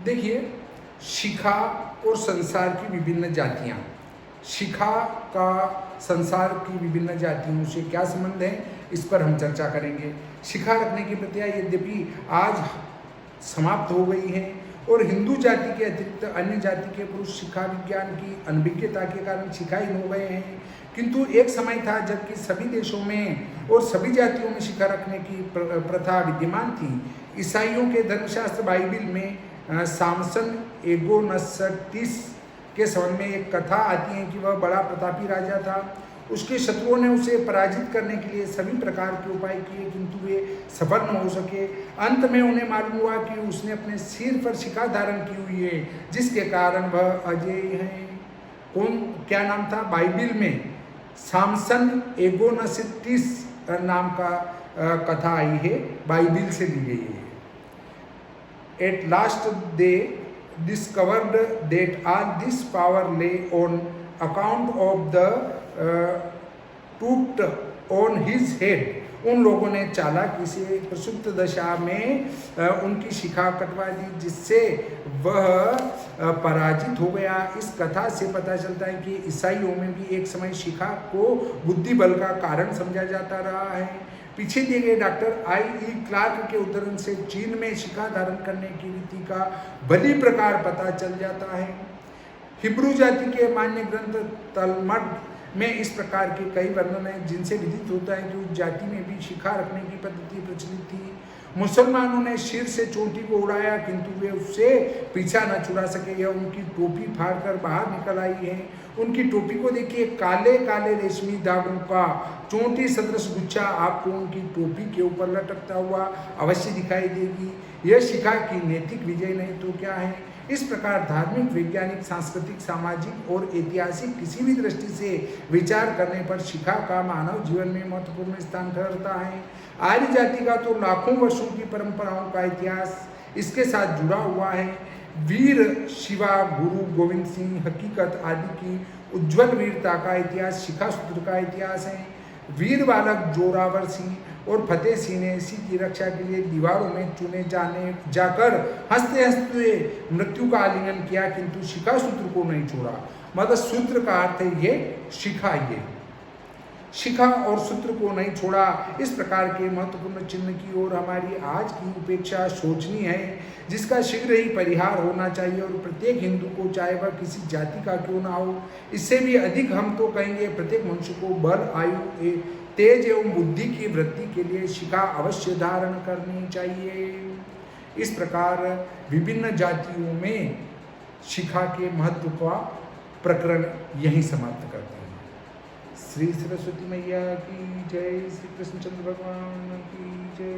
देखिए, शिखा और संसार की विभिन्न जातियाँ। शिखा का संसार की विभिन्न जातियों से क्या संबंध है, इस पर हम चर्चा करेंगे। शिखा रखने की प्रथा यद्यपि आज समाप्त हो गई है और हिंदू जाति के अतिरिक्त अन्य जाति के पुरुष शिखा विज्ञान की अनभिज्ञता के कारण शिखाहीन हो गए हैं, किंतु एक समय था जबकि सभी देशों में और सभी जातियों में शिखा रखने की प्रथा विद्यमान थी। ईसाइयों के धर्मशास्त्र बाइबिल में सामसन एगोनसटिस के संबंध में एक कथा आती है कि वह बड़ा प्रतापी राजा था। उसके शत्रुओं ने उसे पराजित करने के लिए सभी प्रकार के उपाय किए, किंतु वे सफल न हो सके। अंत में उन्हें मालूम हुआ कि उसने अपने सिर पर शिखा धारण की हुई है, जिसके कारण वह अजय है। कौन, क्या नाम था? बाइबिल में सामसन एगोनसटिस नाम का कथा आई है, बाइबिल से ली गई है। At last they discovered that all this power lay on account of the tooth on his head। उन लोगों ने चालाकी से प्रसुप्त दशा में उनकी शिखा कटवा दी, जिससे वह पराजित हो गया। इस कथा से पता चलता है कि ईसाइयों में भी एक समय शिखा को बुद्धि बल का कारण समझा जाता रहा है। पीछे दिए गए डॉक्टर आई.ई. क्लार्क के उद्धरण से चीन में शिखा धारण करने की रीति का भली प्रकार पता चल जाता है। हिब्रू जाति के मान्य ग्रंथ तलमड में इस प्रकार के कई वर्णन हैं, जिनसे विदित होता है कि उस जाति में भी शिखा रखने की पद्धति प्रचलित थी। मुसलमानों ने सिर से चोटी को उड़ाया, किंतु वे उससे पीछा न छुड़ा सके। यह उनकी टोपी फाड़कर बाहर निकल आई है। उनकी टोपी को देखिए, काले काले रेशमी दागों का चोटी सदृश गुच्छा आपको उनकी टोपी के ऊपर लटकता हुआ अवश्य दिखाई देगी। यह शिखा की नैतिक विजय नहीं तो क्या है। इस प्रकार धार्मिक, वैज्ञानिक, सांस्कृतिक, सामाजिक और ऐतिहासिक किसी भी दृष्टि से विचार करने पर शिखा का मानव जीवन में महत्वपूर्ण स्थान ठहरता है। आर्य जाति का तो लाखों वर्षों की परंपराओं का इतिहास इसके साथ जुड़ा हुआ है। वीर शिवा, गुरु गोविंद सिंह, हकीकत आदि की उज्जवल वीरता का इतिहास शिखा सूत्र का इतिहास है। वीर बालक जोरावर सिंह और फतेह सिंह ने इसी की रक्षा के लिए दीवारों में चुने जाकर हंसते हंसते मृत्यु का आलिंगन किया, किंतु शिखा सूत्र को नहीं छोड़ा। मतलब सूत्र का अर्थ है ये शिखा, ये शिखा और सूत्र को नहीं छोड़ा। इस प्रकार के महत्वपूर्ण चिन्ह की ओर हमारी आज की उपेक्षा शोचनीय है, जिसका शीघ्र ही परिहार होना चाहिए और प्रत्येक हिंदू को, चाहे वह किसी जाति का क्यों ना हो, इससे भी अधिक हम तो कहेंगे प्रत्येक मनुष्य को बल, आयु, तेज एवं बुद्धि की वृद्धि के लिए शिखा अवश्य धारण करनी चाहिए। इस प्रकार विभिन्न जातियों में शिखा के महत्व का प्रकरण यहीं समाप्त करते हैं। श्री सरस्वती मैया की जय, श्री कृष्णचंद्र भगवान की जय।